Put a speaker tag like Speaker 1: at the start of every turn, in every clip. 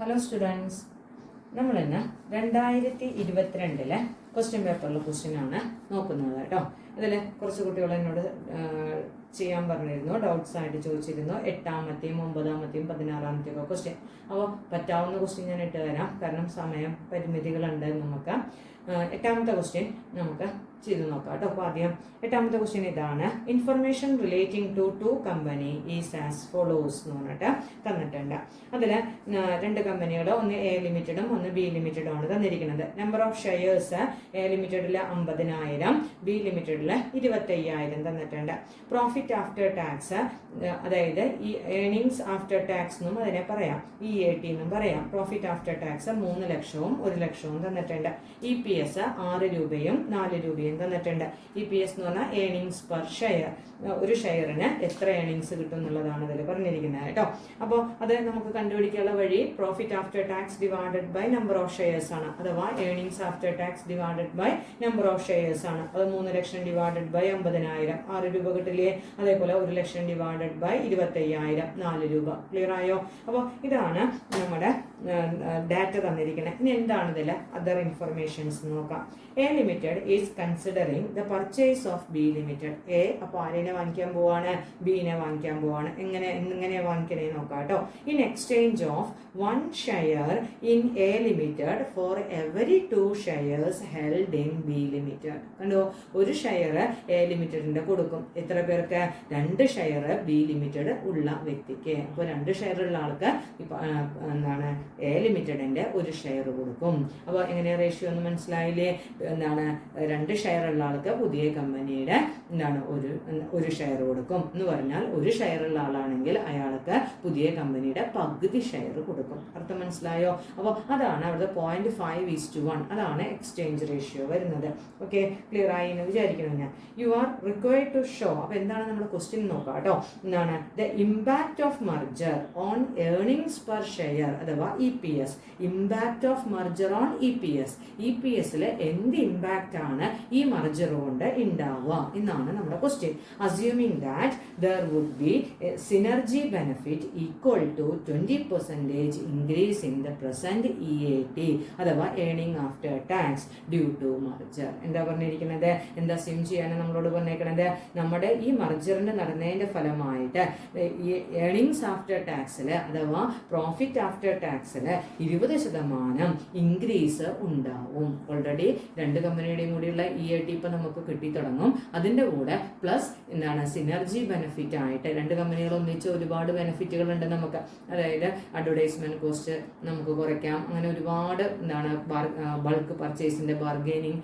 Speaker 1: Hello students, നമ്മളിന്ന് 2022 question പേപ്പറിലെ ക്വസ്റ്റ്യനാണ് നോക്കുന്നത് കേട്ടോ. ഇതിൽ കുറച്ച് കുട്ടികൾ എന്നോട് ചെയ്യാൻ പറഞ്ഞിരുന്നു, ഡൗട്ട്സ് ആയിട്ട് ചോദിച്ചിരുന്നു. 8-ാമത്തെയും 9-ാമത്തെയും 16-ാമത്തെയും ഒക്കെ ക്വസ്റ്റ്യൻ. അപ്പോൾ പറ്റാവുന്ന ക്വസ്റ്റ്യൻ ഞാൻ ഇട്ട് തരാം, കാരണം സമയം പരിമിതികളുണ്ട് നമുക്ക്. 8-ാമത്തെ ക്വസ്റ്റ്യൻ നമുക്ക് ചെയ്ത് നോക്കാം കേട്ടോ. അപ്പോൾ ആദ്യം 8-ാമത്തെ ക്വസ്റ്റ്യൻ ഇതാണ്. Information relating to company is as follows എന്ന് പറഞ്ഞിട്ട് തന്നിട്ടുണ്ട്. അതിൽ 2 കമ്പനികൾ, ഒന്ന് എ ലിമിറ്റഡും ഒന്ന് ബി ലിമിറ്റഡും ആണ് തന്നിരിക്കുന്നത്. നമ്പർ ഓഫ് ഷെയർസ് എ ലിമിറ്റഡിൽ 50,000, ബി ലിമിറ്റഡിൽ 25,000 തന്നിട്ടുണ്ട്. പ്രോഫിറ്റ് ആഫ്റ്റർ ടാക്സ്, അതായത് ഈ ഏണിങ്സ് ആഫ്റ്റർ ടാക്സ് എന്നും അതിനെ പറയാം, EAT എന്നും പറയാം. പ്രോഫിറ്റ് ആഫ്റ്റർ ടാക്സ് 3 ലക്ഷവും 1 ലക്ഷവും തന്നിട്ടുണ്ട്. EPS 6 രൂപയും 4 രൂപയും തന്നിട്ടുണ്ട്. EPS എന്ന് പറഞ്ഞാൽ ഏണിങ്സ് പെർ ഷെയർ, ഒരു ഷെയറിന് എത്ര ഏണിങ്സ് കിട്ടും എന്നുള്ളതാണ് അതിൽ പറഞ്ഞിരിക്കുന്നത് കേട്ടോ. അപ്പോൾ അത് നമുക്ക് കണ്ടുപിടിക്കാനുള്ള വഴി profit after tax divided by number of shares ആണ്, അഥവാ earnings after tax divided by number of shares ആണ്. അത് 3 ലക്ഷം ഡിവൈഡഡ് ബൈ 50,000, 6 രൂപ കിട്ടില്ലേ. അതേപോലെ 1 ലക്ഷം ഡിവൈഡഡ് ബൈ 25,000, 4 രൂപ. ക്ലിയർ ആയോ? അപ്പോൾ ഇതാണ് നമ്മുടെ ഡാറ്റ തന്നിരിക്കുന്നത്. ഇനി എന്താണ് ഇതിൽ അതർ ഇൻഫർമേഷൻസ് നോക്കാം. A limited is considering the purchase of B limited. A അപ്പോൾ ആരെന്നെ വാങ്ങിക്കാൻ പോവാണ്? ബിനെ വാങ്ങിക്കാൻ പോവാണ്. എങ്ങനെ വാങ്ങിക്കണേ നോക്കാം കേട്ടോ. In exchange of 1 share in A limited for every 2 shares held in B limited. കണ്ടോ, ഒരു ഷെയർ എ ലിമിറ്റഡിന്റെ കൊടുക്കും. എത്ര പേർക്ക്? 2 ഷെയർ ബി ലിമിറ്റഡ് ഉള്ള വ്യക്തിക്ക്. അപ്പോൾ 2 ഷെയർ ഉള്ള ആൾക്ക് എന്താണ് എ ലിമിറ്റഡിന്റെ 1 ഷെയർ കൊടുക്കും. അപ്പോൾ എങ്ങനെ റേഷ്യോ ഒന്ന് മനസ്സിലായില്ലേ? എന്താണ് 2 ഷെയർ ഉള്ള ആൾക്ക് പുതിയ കമ്പനിയുടെ എന്താണ് ഒരു ഷെയർ കൊടുക്കും എന്ന് പറഞ്ഞാൽ 1 ഷെയർ ഉള്ള ആളാണെങ്കിൽ അയാൾക്ക് പുതിയ കമ്പനിയുടെ പകുതി ഷെയർ കൊടുക്കും. അർത്ഥം മനസ്സിലായോ? അപ്പോൾ അതാണ് അവിടുത്തെ 0.5:1, അതാണ് എക്സ്ചേഞ്ച് റേഷ്യോ വരുന്നത്. ഓക്കെ, ക്ലിയർ ആയി എന്ന് വിചാരിക്കണം ഞാൻ. You are required to show. അപ്പോൾ എന്താണ് നമ്മുടെ ക്വസ്റ്റ്യൻ നോക്കാം കേട്ടോ. എന്താണ് the impact of merger on earnings per share, അഥവാ EPS. Impact of merger on EPS. EPSൽ എന്ത് ഇമ്പാക്റ്റ് ആണ് ഈ മർജർ കൊണ്ട് ഉണ്ടാവുക എന്നാണ് നമ്മുടെ question. Assuming that there would be synergy benefit equal to 20% increase in the present EAT, അഥവാ earning after tax due to merger. എന്താ പറഞ്ഞിരിക്കുന്നത്? എന്താ അസ്യൂം ചെയ്യാനാണ് നമ്മളോട് പറഞ്ഞേക്കുന്നത്? നമ്മുടെ ഈ മർജറിന് നടന്നതിന്റെ ഫലമായിട്ട് ഈ ഏണിങ്സ് ആഫ്റ്റർ ടാക്സിൽ, അഥവാ പ്രോഫിറ്റ് ആഫ്റ്റർ ടാക്സിൽ 20% ഇൻക്രീസ് ഉണ്ടാവും. ഓൾറെഡി 2 കമ്പനിയുടെയും കൂടിയുള്ള EAT ഇപ്പം നമുക്ക് കിട്ടി തുടങ്ങും. അതിൻ്റെ കൂടെ പ്ലസ് എന്താണ് സിനർജി ബെനിഫിറ്റ് ആയിട്ട് 2 കമ്പനികൾ ഒന്നിച്ച് ഒരുപാട് ബെനിഫിറ്റുകൾ ഉണ്ട് നമുക്ക്. അതായത് അഡ്വർടൈസ്മെന്റ് കോസ്റ്റ് നമുക്ക് കുറയ്ക്കാം, അങ്ങനെ ഒരുപാട് എന്താണ് ബൾക്ക് പർച്ചേസിന്റെ ബാർഗെയിനിങ്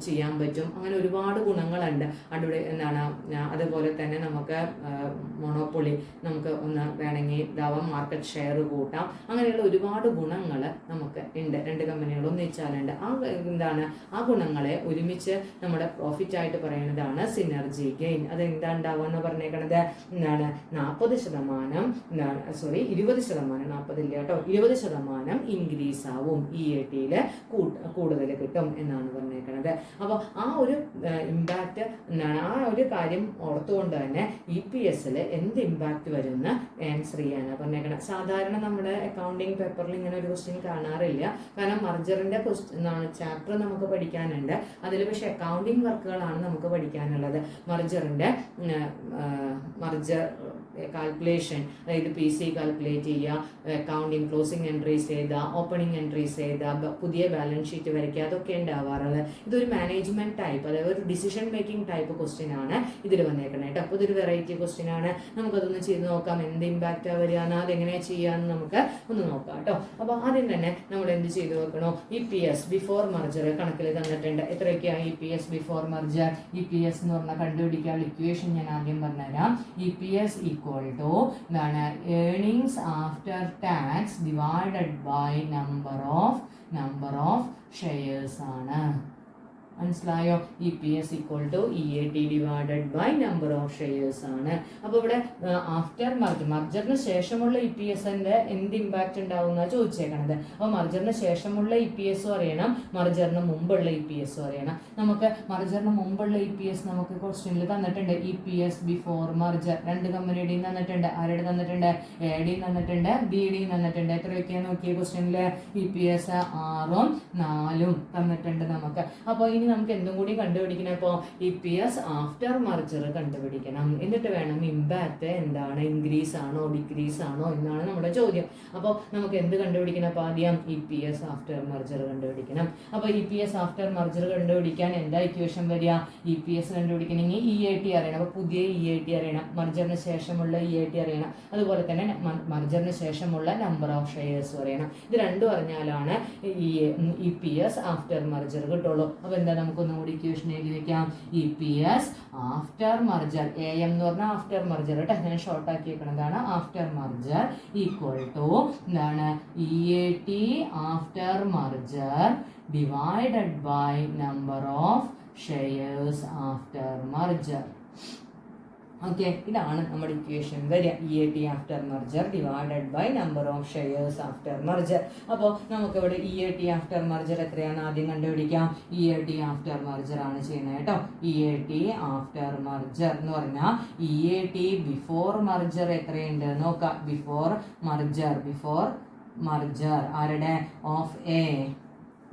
Speaker 1: ചെയ്യാൻ പറ്റും. അങ്ങനെ ഒരുപാട് ഗുണങ്ങളുണ്ട്. എന്താണ് അതുപോലെ തന്നെ നമുക്ക് മൊണോപ്പൊളി നമുക്ക് ഒന്ന് വേണമെങ്കിൽ ഇതാവാം, മാർക്കറ്റ് ഷെയർ കൂട്ടാം. അങ്ങനെയുള്ള ഒരുപാട് ഗുണങ്ങൾ നമുക്ക് ഉണ്ട്. 2 കമ്പനികൾ ഒന്നിച്ചാലുണ്ട്. ആ ഗുണങ്ങളെ ഒരുമിച്ച് നമ്മുടെ പ്രോഫിറ്റ് ആയിട്ട് പറയുന്നതാണ് സിനർജി ഗെയിൻ. അത് എന്താ ഉണ്ടാവുക പറഞ്ഞേക്കണത്? എന്താണ് 40%, 20%, 40 ഇല്ല കേട്ടോ, 20% ഇൻക്രീസ് ആവും. EATയിൽ കൂടുതൽ കിട്ടും എന്നാണ് പറഞ്ഞേക്കണത്. അപ്പോൾ ആ ഒരു ഇമ്പാക്റ്റ് എന്താണ്, ആ ഒരു കാര്യം ഓർത്തുകൊണ്ട് തന്നെ EPSൽ എന്ത് ഇമ്പാക്റ്റ് വരുമെന്ന് ആൻസർ ചെയ്യാനാണ് പറഞ്ഞേക്കണത്. സാധാരണ നമ്മുടെ അക്കൗണ്ടിങ് പേപ്പറിൽ ഇങ്ങനെ ഒരു ക്വസ്റ്റ്യൻ കാണാറില്ല, കാരണം മർജറിന്റെ ചാപ്റ്റർ നമുക്ക് പഠിക്കാനുണ്ട്. അതിൽ പക്ഷെ അക്കൗണ്ടിങ് വർക്കുകളാണ് നമുക്ക് പഠിക്കാനുള്ളത്. മർജർ കാൽക്കുലേഷൻ, അതായത് PC കാൽക്കുലേറ്റ് ചെയ്യുക, അക്കൗണ്ടിങ് ക്ലോസിംഗ് എൻട്രീസ് ചെയ്ത, ഓപ്പണിംഗ് എൻട്രീസ് ചെയ്ത, പുതിയ ബാലൻസ് ഷീറ്റ് വരയ്ക്കുക, അതൊക്കെ ഉണ്ടാവാറുള്ളത്. ഇതൊരു മാനേജ്മെന്റ് ടൈപ്പ്, അതായത് ഒരു ഡിസിഷൻ മേക്കിംഗ് ടൈപ്പ് ക്വസ്റ്റ്യൻ ആണ് ഇതിൽ വന്നേക്കുന്നത് കേട്ടോ. അപ്പോൾ ഇതൊരു വെറൈറ്റി ക്വസ്റ്റ്യൻ ആണ്. നമുക്കതൊന്ന് ചെയ്ത് നോക്കാം. എന്ത് ഇമ്പാക്റ്റാണ് വരിക, അതെങ്ങനെയാണ് ചെയ്യാന്ന് നമുക്ക് ഒന്ന് നോക്കാം കേട്ടോ. അപ്പോൾ ആദ്യം തന്നെ നമ്മൾ എന്ത് ചെയ്ത് വെക്കണോ? EPS ബിഫോർ മർജർ കണക്കിൽ തന്നിട്ടുണ്ട്. എത്രയൊക്കെയാണ് EPS ബിഫോർ മർജർ? EPS എന്ന് പറഞ്ഞാൽ കണ്ടുപിടിക്കാനുള്ള ഇക്വേഷൻ ഞാൻ ആദ്യം പറഞ്ഞുതരാം. EPS ഈക്വൽ ടു എന്താണ് earnings after tax divided by number of shares ആണ്. മനസ്സിലായോ? EPS equal to EAT divided by number of shares ആണ്. അപ്പോൾ ഇവിടെ ആഫ്റ്റർ മർജറിന് ശേഷമുള്ള EPSന്റെ എന്ത് ഇമ്പാക്ട് ഉണ്ടാവുന്ന ചോദിച്ചേക്കണത്. അപ്പോൾ മർജറിന് ശേഷമുള്ള EPS അറിയണം, മർജറിന് മുമ്പുള്ള EPS അറിയണം. നമുക്ക് മർജറിന് മുമ്പുള്ള EPS നമുക്ക് ക്വസ്റ്റ്യനിൽ തന്നിട്ടുണ്ട്. EPS ബിഫോർ മർജർ രണ്ട് കമ്പനിയുടെയും തന്നിട്ടുണ്ട്. ആരുടെ തന്നിട്ടുണ്ട്? എയുടെയും തന്നിട്ടുണ്ട്, ബിയുടെയും തന്നിട്ടുണ്ട്. എത്രയൊക്കെയാണ് നോക്കിയ ക്വസ്റ്റ്യനിൽ? EPS 6ഉം 4ഉം തന്നിട്ടുണ്ട് നമുക്ക്. അപ്പോൾ ഇനി നമുക്ക് എന്തും കൂടി കണ്ടുപിടിക്കണം. ഇപ്പോൾ EPS ആഫ്റ്റർ മർജർ കണ്ടുപിടിക്കണം. എന്നിട്ട് വേണം ഇമ്പാക്ട് എന്താണ്, ഇൻക്രീസ് ആണോ ഡിക്രീസ് ആണോ എന്നാണ് നമ്മുടെ ചോദ്യം. അപ്പോൾ നമുക്ക് എന്ത് കണ്ടുപിടിക്കണം? അപ്പോൾ ആദ്യം EPS ആഫ്റ്റർ മർജർ കണ്ടുപിടിക്കണം. അപ്പോൾ EPS ആഫ്റ്റർ മർജർ കണ്ടുപിടിക്കാൻ എന്താ ഇക്വേഷൻ വരിക? EPS കണ്ടുപിടിക്കണമെങ്കിൽ EAT അറിയണം. അപ്പോൾ പുതിയ EAT അറിയണം, മർജറിന് ശേഷമുള്ള EAT അറിയണം, അതുപോലെ തന്നെ മർജറിന് ശേഷമുള്ള നമ്പർ ഓഫ് ഷെയർസ് അറിയണം. ഇത് രണ്ടും അറിഞ്ഞാലാണ് EPS ആഫ്റ്റർ മർജർ കിട്ടുള്ളൂ. അപ്പോൾ എന്താ, നമുക്കൊന്നും കൂടി ഇക്വേഷൻ എഴുതി വെക്കാം. EPS ആഫ്റ്റർ മർജർ, AM എന്ന് പറഞ്ഞാൽ ആഫ്റ്റർ മർജർ കേട്ടോ, ഞാൻ ഷോർട്ട് ആക്കി വെക്കണതാണ്. ആഫ്റ്റർ മർജർ ഈക്വൽ ടു എന്താണ്? EAT after merger divided by number of shares after merger. Okay, ഇതാണ് നമ്മുടെ ഇക്വേഷൻ വരിക. EAT after merger divided by number of shares after merger. അപ്പോൾ നമുക്കിവിടെ EAT ആഫ്റ്റർ മർജർ എത്രയാണ് ആദ്യം കണ്ടുപിടിക്കാം. EAT ആഫ്റ്റർ മർജർ ആണ് ചെയ്യുന്നത് കേട്ടോ. EAT ആഫ്റ്റർ മർജർ എന്ന് പറഞ്ഞാൽ EAT ബിഫോർ മർജർ എത്രയുണ്ട് നോക്കാം. ബിഫോർ മർജർ ആരുടെ? Of A.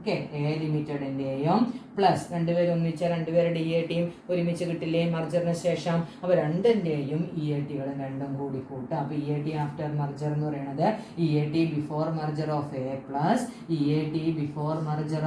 Speaker 1: ഓക്കെ, എ ലിമിറ്റഡിൻ്റെയും പ്ലസ് രണ്ടുപേരും ഒന്നിച്ച രണ്ടുപേരുടെ EATയും ഒരുമിച്ച് കിട്ടില്ലേ മർജറിന് ശേഷം. അപ്പോൾ രണ്ടിൻ്റെയും EATകളും രണ്ടും കൂടി കൂട്ടുക. അപ്പോൾ EAT ആഫ്റ്റർ മർജർ എന്ന് പറയുന്നത് EAT before മർജർ of A plus EAT before മർജർ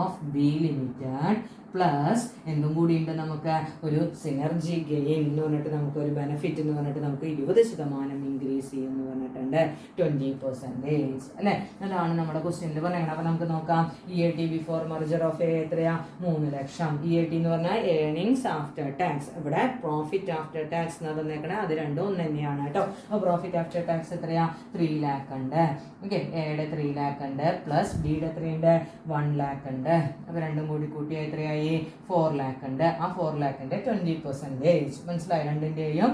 Speaker 1: of B limited plus എന്തും കൂടി ഉണ്ട് നമുക്ക് ഒരു സിനർജി ഗെയിൻ എന്ന് പറഞ്ഞിട്ട് നമുക്ക് ഒരു ബെനിഫിറ്റ് എന്ന് പറഞ്ഞിട്ട് നമുക്ക് 20% ഇൻക്രീസ് ചെയ്യുമെന്ന് പറഞ്ഞിട്ടുണ്ട്. 20% അല്ലേ? അതാണ് നമ്മുടെ ക്വസ്റ്റ്യനിൽ പറഞ്ഞത്. അപ്പോൾ നമുക്ക് നോക്കാം. EAT ബിഫോർ മർജർ ഓഫ് എ എത്രയാ? 3 ലക്ഷം. EAT എന്ന് പറഞ്ഞാൽ ഏർണിങ്സ് ആഫ്റ്റർ ടാക്സ്. ഇവിടെ പ്രോഫിറ്റ് ആഫ്റ്റർ ടാക്സ് എന്ന് പറഞ്ഞേക്കണേ, അത് രണ്ടും ഒന്ന് തന്നെയാണ് കേട്ടോ. അപ്പോൾ പ്രോഫിറ്റ് ആഫ്റ്റർ ടാക്സ് എത്രയാ? 3 lakh ഉണ്ട്. ഓക്കെ, എയുടെ 3 lakh ഉണ്ട് പ്ലസ് ബിയുടെ എത്രയുണ്ട്? 1 lakh ഉണ്ട്. അപ്പോൾ രണ്ടും കൂടി കൂട്ടിയാൽ എത്രയായി? 4 lakh ഉണ്ട്. ആ 4 lakhന്റെ 20%. മനസ്സിലായി? രണ്ടിൻ്റെയും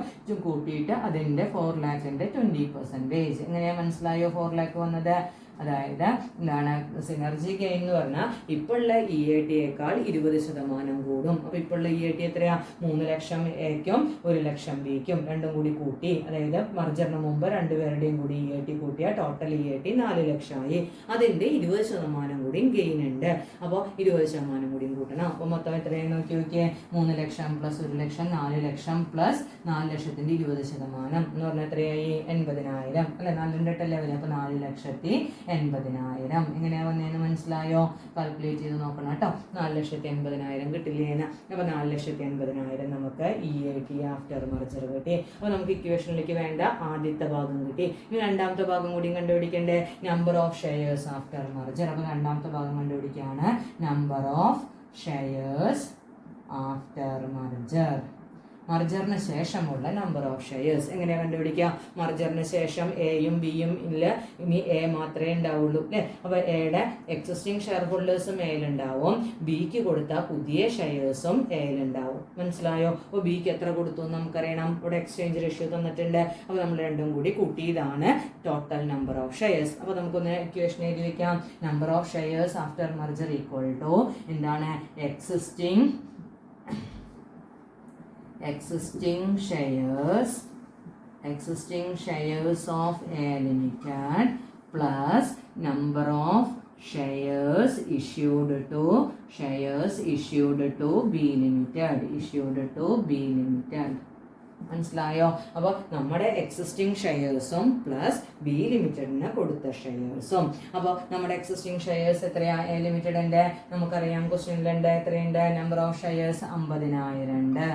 Speaker 1: കൂട്ടിയിട്ട് അതിൻ്റെ 4 lakhന്റെ 20%. എങ്ങനെയാ മനസ്സിലായോ 4 lakh വന്നത്? അതായത് എന്താണ് സിനർജി ഗെയിൻ എന്ന് പറഞ്ഞാൽ ഇപ്പോഴുള്ള EATയേക്കാൾ 20% കൂടും. അപ്പോൾ ഇപ്പോഴുള്ള EAT എത്രയാ? 3 ലക്ഷം എക്കും 1 ലക്ഷം ബിക്കും രണ്ടും കൂടി കൂട്ടി, അതായത് മർജറിന് മുമ്പ് രണ്ടുപേരുടെയും കൂടി EAT കൂട്ടിയാൽ ടോട്ടൽ EAT 4 ലക്ഷമായി. അതിൻ്റെ 20% കൂടിയും ഗെയിൻ ഉണ്ട്. അപ്പോൾ 20% കൂടിയും കൂട്ടണം. അപ്പോൾ മൊത്തം എത്രയാണ് നോക്കി നോക്കിയേ? 3 ലക്ഷം പ്ലസ് 1 ലക്ഷം 4 ലക്ഷം പ്ലസ് 4 ലക്ഷത്തിൻ്റെ 20% എന്ന് പറഞ്ഞാൽ എത്രയായി? 80,000 അല്ലെ? 4 വരെ. അപ്പോൾ 4,80,000. എങ്ങനെയാ വന്നതെന്ന് മനസ്സിലായോ? കാൽക്കുലേറ്റ് ചെയ്ത് നോക്കണം കേട്ടോ. 4,80,000 കിട്ടില്ലേന്ന്. അപ്പോൾ 4,80,000 നമുക്ക് EAT ആഫ്റ്റർ മർജർ കിട്ടി. അപ്പോൾ നമുക്ക് ഇക്വേഷനിലേക്ക് വേണ്ട ആദ്യത്തെ ഭാഗം കിട്ടി. ഇനി രണ്ടാമത്തെ ഭാഗം കൂടി കണ്ടുപിടിക്കേണ്ടേ? Number of shares after merger. അപ്പോൾ രണ്ടാമത്തെ ഭാഗം കണ്ടുപിടിക്കുകയാണ്. Number of shares after merger. മർജറിന് ശേഷമുള്ള നമ്പർ ഓഫ് ഷെയർസ് എങ്ങനെയാണ് കണ്ടുപിടിക്കുക? മർജറിന് ശേഷം എയും ബിയും ഇല്ല, ഇനി എ മാത്രമേ ഉണ്ടാവുള്ളൂ അല്ലേ? അപ്പോൾ എയുടെ എക്സിസ്റ്റിംഗ് ഷെയർ ഹോൾഡേഴ്സും എയിലുണ്ടാവും, ബിക്ക് കൊടുത്ത പുതിയ ഷെയർസും എയിലുണ്ടാവും. മനസ്സിലായോ? അപ്പോൾ ബിക്ക് എത്ര കൊടുത്തു എന്ന് നമുക്കറിയണം. ഇവിടെ എക്സ്ചേഞ്ച് റേഷ്യോ തന്നിട്ടുണ്ട്. അപ്പോൾ നമ്മൾ രണ്ടും കൂടി കൂട്ടിയതാണ് ടോട്ടൽ നമ്പർ ഓഫ് ഷെയർസ്. അപ്പോൾ നമുക്കൊന്ന് ഇക്വേഷൻ എഴുതി വെക്കാം. Number of shares after merger equal to എന്താണ്? existing shares of A limited plus number of shares issued to B limited. മനസ്സിലായോ? അപ്പോൾ നമ്മുടെ എക്സിസ്റ്റിംഗ് ഷെയർസും പ്ലസ് ബി ലിമിറ്റഡിന് കൊടുത്ത ഷെയർസും. അപ്പോൾ നമ്മുടെ എക്സിസ്റ്റിംഗ് ഷെയർസ് എത്രയാ? എ ലിമിറ്റഡിൻ്റെ നമുക്കറിയാം ക്വസ്റ്റ്യനിലുണ്ട്. എത്രയുണ്ട്? നമ്പർ ഓഫ് ഷെയർസ് 50,000 ഉണ്ട്.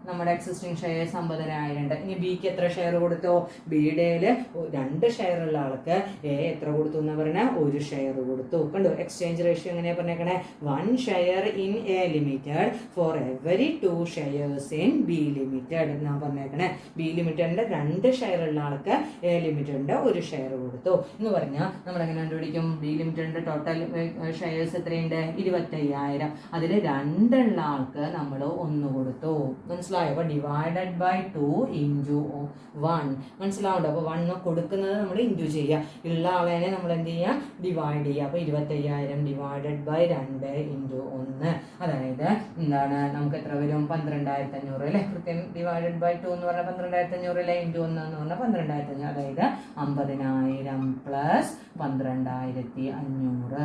Speaker 1: നമ്മുടെ എക്സിസ്റ്റിംഗ് ഷെയർസ് 50,000 ഉണ്ട്. ഇനി ബിക്ക് എത്ര ഷെയർ കൊടുത്തോ? ബിയുടെയില് 2 ഷെയർ ഉള്ള ആൾക്ക് എ എത്ര കൊടുത്തു എന്ന് പറഞ്ഞാൽ 1 ഷെയർ കൊടുത്തു. കണ്ടു എക്സ്ചേഞ്ച് റേഷ്യോ എങ്ങനെയാ പറഞ്ഞേക്കണേ? 1 share in A limited for every 2 shares in B limited എന്നാ പറഞ്ഞേക്കണേ. ബി ലിമിറ്റഡിന്റെ 2 ഷെയർ ഉള്ള ആൾക്ക് എ ലിമിറ്റഡിന്റെ 1 ഷെയർ കൊടുത്തു എന്ന് പറഞ്ഞാൽ നമ്മൾ എങ്ങനെ കണ്ടുപിടിക്കും? ബി ലിമിറ്റഡിന്റെ ടോട്ടൽ ഷെയർസ് എത്രയുണ്ട്? 25,000. അതിൽ 2 ഉള്ള ആൾക്ക് നമ്മൾ 1 കൊടുത്തു. മനസ്സിലായോ? അപ്പൊ ഡിവൈഡഡ് ബൈ 2 ഇൻറ്റു 1. മനസ്സിലാവുണ്ടോ? അപ്പൊ 1 കൊടുക്കുന്നത് നമ്മൾ ഇൻറ്റു ചെയ്യുക, ഉള്ള ആളെ നമ്മൾ എന്ത് ചെയ്യുക? ഡിവൈഡ് ചെയ്യുക. അപ്പൊ 25,000 ഡിവൈഡഡ് ബൈ 2 ഇൻറ്റു 1, അതായത് എന്താണ് നമുക്ക് എത്ര വരും? 12,500 അല്ലെ? കൃത്യം ഡിവൈഡഡ് ബൈ 2 എന്ന് പറഞ്ഞാൽ 12,500 അല്ലെ? ഇൻറ്റു 1 എന്ന് പറഞ്ഞാൽ 12,500, അതായത് 50,000 പ്ലസ് 12,500.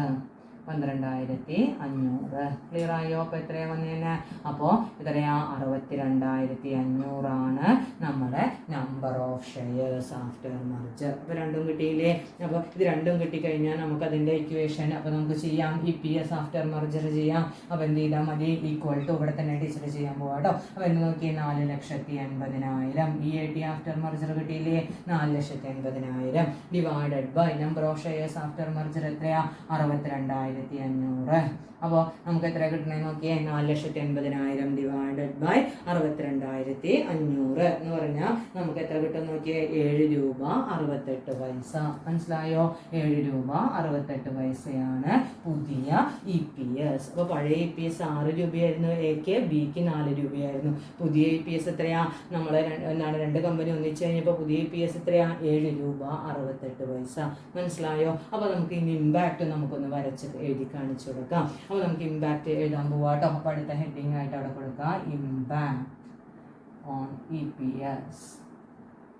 Speaker 1: 12,500 ക്ലിയർ ആയോ? അപ്പൊ എത്രയാ വന്നേനെ? അപ്പോ എത്രയാ? 62,500 ആണ് നമ്മുടെ നമ്പർ ഓഫ് ഷെയർസ് ആഫ്റ്റർ മർജർ. അപ്പൊ രണ്ടും കിട്ടിയില്ലേ? അപ്പൊ ഇത് രണ്ടും കിട്ടിക്കഴിഞ്ഞാൽ നമുക്ക് അതിന്റെ ഇക്വേഷൻ അപ്പൊ നമുക്ക് ചെയ്യാം. EPS ആഫ്റ്റർ മർജർ ചെയ്യാം. അപ്പൊ എന്ത് ചെയ്താൽ മതി? ഈക്വൽ ടു ഇവിടെ തന്നെ ടീച്ചർ ചെയ്യാൻ പോവാ കേട്ടോ. അപ്പൊ എന്ത് നോക്കി? 4,80,000. EAT ആഫ്റ്റർ മർജർ കിട്ടിയില്ലേ? 4,80,000 divided by number of shares after merger എത്രയാ? 62,500. അപ്പോൾ നമുക്ക് എത്ര കിട്ടണേ നോക്കിയേ? 4,80,000 ഡിവൈഡഡ് ബൈ 62,500 എന്ന് പറഞ്ഞാൽ നമുക്ക് എത്ര കിട്ടും നോക്കിയേ? 7 രൂപ 68 പൈസ. മനസ്സിലായോ? 7 രൂപ 68 പൈസയാണ് പുതിയ EPS. അപ്പോൾ പഴയ EPS 6 രൂപയായിരുന്നു എക്ക്, ബിക്ക് 4 രൂപയായിരുന്നു. പുതിയ EPS എത്രയാ? നമ്മൾ എന്താണ് 2 കമ്പനി ഒന്നിച്ച് കഴിഞ്ഞപ്പോൾ പുതിയ EPS എത്രയാ? 7 രൂപ 68 പൈസ. മനസ്സിലായോ? അപ്പോൾ നമുക്ക് ഇനി ഇമ്പാക്റ്റ് നമുക്കൊന്ന് വരച്ച് എഴുതി കാണിച്ചു കൊടുക്കാം. അപ്പോൾ നമുക്ക് ഇമ്പാക്റ്റ് എഴുതാൻ പോവാട്ടോ. അപ്പോൾ അടുത്ത ഹെഡിങ് ആയിട്ട് അവിടെ കൊടുക്കുക, ഇമ്പാക്ട് ഓൺ EPS.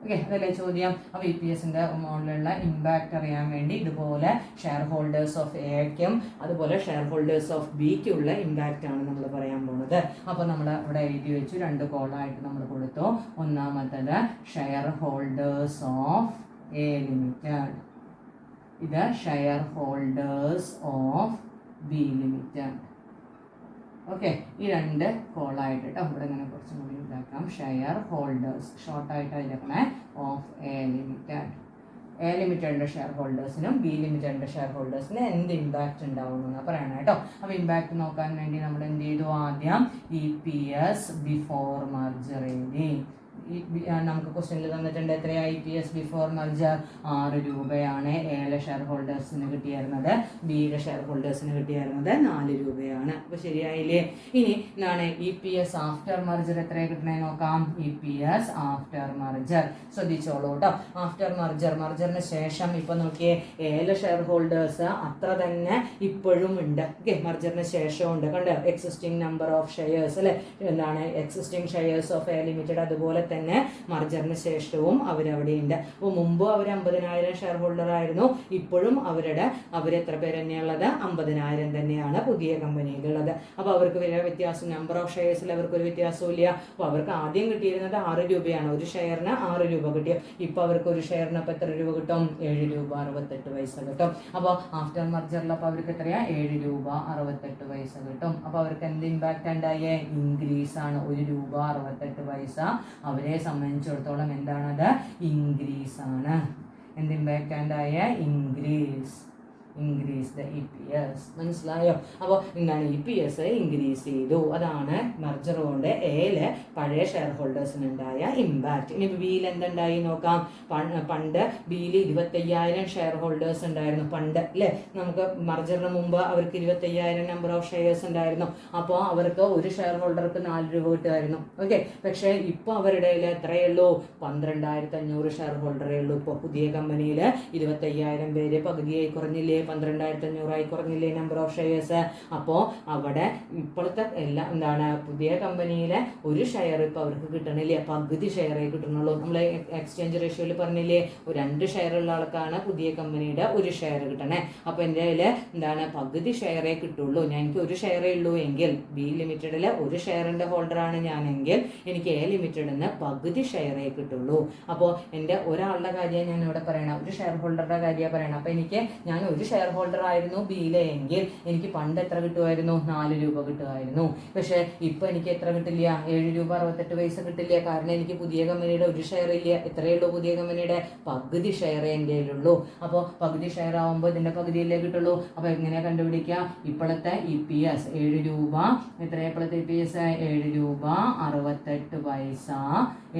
Speaker 1: ഓക്കെ, അതല്ലേ ചോദ്യം. അപ്പോൾ EPSന്റെ മോഡലുള്ള ഇമ്പാക്റ്റ് അറിയാൻ വേണ്ടി ഇതുപോലെ ഷെയർ ഹോൾഡേഴ്സ് ഓഫ് എക്കും അതുപോലെ ഷെയർ ഹോൾഡേഴ്സ് ഓഫ് ബിക്കുള്ള ഇമ്പാക്റ്റ് ആണ് നമ്മൾ പറയാൻ പോകുന്നത്. അപ്പോൾ നമ്മൾ ഇവിടെ എഴുതി വെച്ചു, 2 കോളായിട്ട് നമ്മൾ കൊടുത്തു. ഒന്നാമത്തത് shareholders of A limited, ഇത് shareholders of B limited. Okay, ഈ 2 കോളായിട്ട് കേട്ടോ. ഇവിടെ ഇങ്ങനെ കുറച്ചും കൂടി ഇതാക്കാം. ഷെയർ ഹോൾഡേഴ്സ് ഷോർട്ടായിട്ട് എഴുതണേ ഓഫ് എ ലിമിറ്റഡ്. എ ലിമിറ്റഡിൻ്റെ ഷെയർ ഹോൾഡേഴ്സിനും ബി ലിമിറ്റഡിൻ്റെ ഷെയർ ഹോൾഡേഴ്സിനും എന്ത് ഇമ്പാക്റ്റ് ഉണ്ടാവുമെന്ന് പറയണം കേട്ടോ. അപ്പോൾ ഇമ്പാക്റ്റ് നോക്കാൻ വേണ്ടി നമ്മൾ എന്ത് ചെയ്തു? ആദ്യം EPS ബിഫോർ മർജർ എഴുതി. നമുക്ക് ക്വസ്റ്റ്യനിൽ തന്നിട്ടുണ്ട് എത്രയാ EPS ബിഫോർ മർജർ? 6 രൂപയാണ് എയിലെ ഷെയർ ഹോൾഡേഴ്സിന് കിട്ടിയിരുന്നത്, ബിയുടെ ഷെയർ ഹോൾഡേഴ്സിന് കിട്ടിയിരുന്നത് 4 രൂപയാണ്. അപ്പോൾ ശരിയായില്ലേ? ഇനി എന്താണ് EPS ആഫ്റ്റർ മർജർ എത്രയാണ് കിട്ടണേ നോക്കാം. EPS ആഫ്റ്റർ മർജർ ശ്രദ്ധിച്ചോളൂ കേട്ടോ. ആഫ്റ്റർ മർജറിന് ശേഷം ഇപ്പൊ നോക്കിയേ, എയിലെ ഷെയർ ഹോൾഡേഴ്സ് അത്ര തന്നെ ഇപ്പോഴും ഉണ്ട്. ഓക്കെ, മർജറിന് ശേഷം ഉണ്ട്. കണ്ടോ? എക്സിസ്റ്റിംഗ് നമ്പർ ഓഫ് ഷെയർസ് അല്ലെ? എന്താണ് existing shares of A limited, അതുപോലെ തന്നെ മർജറിന് ശേഷവും അവരവിടെയുണ്ട്. അപ്പോൾ മുമ്പ് അവർ 50,000 ഷെയർ ഹോൾഡർ ആയിരുന്നു, ഇപ്പോഴും അവരെത്ര പേര് തന്നെയുള്ളത്? 50,000 തന്നെയാണ് പുതിയ കമ്പനിയിലുള്ളത്. അപ്പോൾ അവർക്ക് വലിയ വ്യത്യാസം, നമ്പർ ഓഫ് ഷെയർസിൽ അവർക്കൊരു വ്യത്യാസവും ഇല്ല. അപ്പോൾ അവർക്ക് ആദ്യം കിട്ടിയിരുന്നത് 6 രൂപയാണ്, ഒരു ഷെയറിന് 6 രൂപ കിട്ടിയ. ഇപ്പോൾ അവർക്ക് ഒരു ഷെയറിന് അപ്പോൾ എത്ര രൂപ കിട്ടും? 7 രൂപ 68 പൈസ കിട്ടും. അപ്പോൾ ആഫ്റ്റർ മർജറിൽ അപ്പോൾ അവർക്ക് എത്രയാ? 7 രൂപ 68 പൈസ കിട്ടും. അപ്പോൾ അവർക്ക് എന്ത് ഇമ്പാക്റ്റ് ഉണ്ടായേ? ഇൻക്രീസ് ആണ്. 1 രൂപ 68 പൈസ അവരെ സംബന്ധിച്ചിടത്തോളം എന്താണത്? ഇൻക്രീസ് ആണ്. എന്ത് ഇമ്പാക്റ്റ് ഉണ്ടായ? Increase the EPS. മനസ്സിലായോ? അപ്പോൾ എന്താണ്? EPS ഇൻക്രീസ് ചെയ്തു. അതാണ് മർജർ കൊണ്ട് എയിലെ പഴയ ഷെയർ ഹോൾഡേഴ്സിന് ഉണ്ടായ ഇമ്പാക്റ്റ്. ഇനി ബിയിൽ എന്തുണ്ടായി നോക്കാം. പണ്ട് ബിയിൽ 25,000 ഷെയർ ഹോൾഡേഴ്സ് ഉണ്ടായിരുന്നു പണ്ട് അല്ലേ? നമുക്ക് മർജറിന് മുമ്പ് അവർക്ക് 25,000 നമ്പർ ഓഫ് ഷെയർസ് ഉണ്ടായിരുന്നു. അപ്പോൾ അവർക്ക് ഒരു ഷെയർ ഹോൾഡർക്ക് 4 രൂപ കിട്ടുമായിരുന്നു. ഓക്കെ, പക്ഷേ ഇപ്പോൾ അവരുടെ എത്രയേ ഉള്ളൂ? 12,500 ഷെയർ ഹോൾഡറേ ഉള്ളൂ. ഇപ്പോൾ പുതിയ കമ്പനിയിൽ 25,000 പേര് പകുതിയായി കുറഞ്ഞില്ലേ? 12,500 കുറഞ്ഞില്ലേ നമ്പർ ഓഫ് ഷെയർസ്? അപ്പോൾ അവിടെ ഇപ്പോഴത്തെ എല്ലാം എന്താണ്? പുതിയ കമ്പനിയിലെ ഒരു ഷെയർ ഇപ്പോൾ അവർക്ക് കിട്ടണില്ലേ? പകുതി ഷെയറേ കിട്ടണുള്ളൂ. നമ്മൾ എക്സ്ചേഞ്ച് റേഷ്യോയിൽ പറഞ്ഞില്ലേ, 2 ഷെയർ ഉള്ള ആൾക്കാണ് പുതിയ കമ്പനിയുടെ ഒരു ഷെയർ കിട്ടണേ. അപ്പോൾ എൻ്റെ കയ്യിൽ എന്താണ്? പകുതി ഷെയറേ കിട്ടുള്ളൂ. എനിക്ക് ഒരു ഷെയറേ ഉള്ളൂ എങ്കിൽ, ബി ലിമിറ്റഡിലെ ഒരു ഷെയറിൻ്റെ ഹോൾഡറാണ് ഞാനെങ്കിൽ എനിക്ക് എ ലിമിറ്റഡിൽ നിന്ന് പകുതി ഷെയറേ കിട്ടുള്ളൂ. അപ്പോൾ എൻ്റെ ഒരാളുടെ കാര്യം ഞാൻ ഇവിടെ പറയണം, ഒരു ഷെയർ ഹോൾഡറുടെ കാര്യം പറയണം. അപ്പോൾ ഞാൻ ഒരു ഷെയർ ഹോൾഡർ ആയിരുന്നു ബിയിലെ എങ്കിൽ എനിക്ക് പണ്ട് എത്ര കിട്ടുമായിരുന്നു? 4 രൂപ കിട്ടുമായിരുന്നു. പക്ഷേ ഇപ്പം എനിക്ക് എത്ര കിട്ടില്ല? 7 രൂപ 68 പൈസ കിട്ടില്ല. കാരണം എനിക്ക് പുതിയ കമ്പനിയുടെ ഒരു ഷെയർ ഇല്ല. എത്രയേ ഉള്ളൂ? പുതിയ കമ്പനിയുടെ പകുതി ഷെയർ എൻ്റെ കയ്യിലുള്ളൂ. അപ്പോൾ പകുതി ഷെയർ ആകുമ്പോൾ ഇതിൻ്റെ പകുതിയല്ലേ കിട്ടുള്ളൂ. അപ്പോൾ എങ്ങനെ കണ്ടുപിടിക്കുക? ഇപ്പോഴത്തെ EPS 7 രൂപ, എത്ര ഇപ്പോഴത്തെ EPS? 7 രൂപ 68 പൈസ,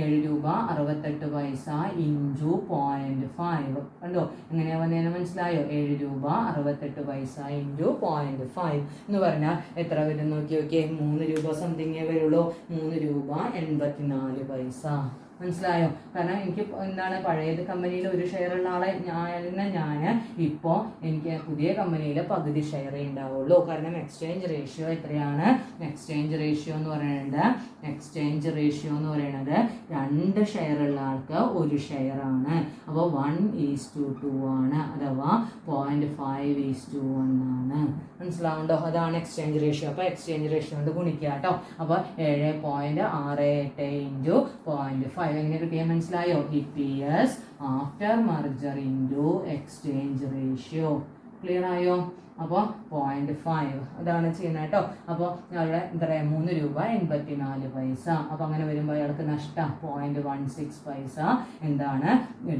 Speaker 1: 7 രൂപ 68 പൈസ ഇൻറ്റു 0.5. കണ്ടോ എങ്ങനെയാ വന്നതെന്ന് മനസ്സിലായോ? 7 രൂപ 68 പൈസ ഇൻറ്റു 0.5 എന്ന് പറഞ്ഞാൽ എത്ര വരും നോക്കി നോക്കിയേ? 3 രൂപ സംതിങ്ങേ വരുള്ളൂ. 3 രൂപ 84 പൈസ. മനസ്സിലായോ? കാരണം എനിക്ക് എന്താണ്, പഴയത് കമ്പനിയിൽ ഒരു ഷെയർ ഉള്ള ആളെ ഞാൻ ഇപ്പോൾ എനിക്ക് പുതിയ കമ്പനിയിൽ പകുതി ഷെയറേ ഉണ്ടാവുള്ളൂ. കാരണം എക്സ്ചേഞ്ച് റേഷ്യോ എത്രയാണ്? എക്സ്ചേഞ്ച് റേഷ്യോ എന്ന് പറയുന്നത് 2 ഷെയർ ഉള്ള ആൾക്ക് 1 ഷെയർ ആണ്. അപ്പോൾ 1:2 ആണ്, അഥവാ 0.5:1 ആണ്. മനസ്സിലാവുണ്ടോ? അതാണ് എക്സ്ചേഞ്ച് റേഷ്യോ. അപ്പോൾ എക്സ്ചേഞ്ച് റേഷ്യോ കൊണ്ട് ഗുണിക്കുക കേട്ടോ. അപ്പോൾ 7.68 ഇൻറ്റു 0.5 എങ്ങനെ കിട്ടിയാൽ മനസ്സിലായോ? EPS after മർജർ into exchange ratio. Clear ആയോ? അപ്പോൾ 0.5 അതാണ് ചെയ്യുന്നത് കേട്ടോ. അപ്പോൾ അവിടെ എന്താ പറയുക? 3 രൂപ 84 പൈസ. അപ്പോൾ അങ്ങനെ വരുമ്പോൾ അയാൾക്ക് നഷ്ടം 0.16 പൈസ എന്താണ്?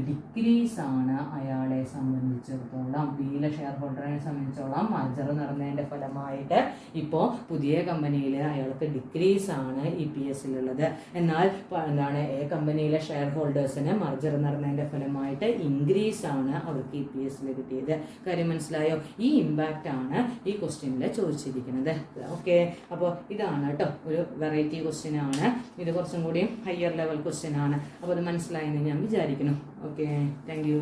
Speaker 1: ഡിക്രീസ് ആണ് അയാളെ സംബന്ധിച്ചിടത്തോളം. ബിയിലെ ഷെയർ ഹോൾഡറിനെ സംബന്ധിച്ചോളം മർജർ നടന്നതിൻ്റെ ഫലമായിട്ട് ഇപ്പോൾ പുതിയ കമ്പനിയിൽ അയാൾക്ക് ഡിക്രീസ് ആണ് EPSലുള്ളത്. എന്നാൽ എന്താണ്, എ കമ്പനിയിലെ ഷെയർ ഹോൾഡേഴ്സിന് മർജർ നടന്നതിൻ്റെ ഫലമായിട്ട് ഇൻക്രീസ് ആണ് അവർക്ക് EPSൽ കിട്ടിയത്. കാര്യം മനസ്സിലായോ? ഈ ആണ് ഈ ക്വസ്റ്റ്യനിൽ ചോദിച്ചിരിക്കുന്നത്. ഓക്കെ, അപ്പോൾ ഇതാണ് കേട്ടോ ഒരു വെറൈറ്റി ക്വസ്റ്റ്യൻ ആണ്. ഇത് കുറച്ചും കൂടി ഹയർ ലെവൽ ക്വസ്റ്റ്യൻ ആണ്. അപ്പോൾ അത് മനസ്സിലായെന്ന് ഞാൻ വിചാരിക്കുന്നു. Okay, thank you.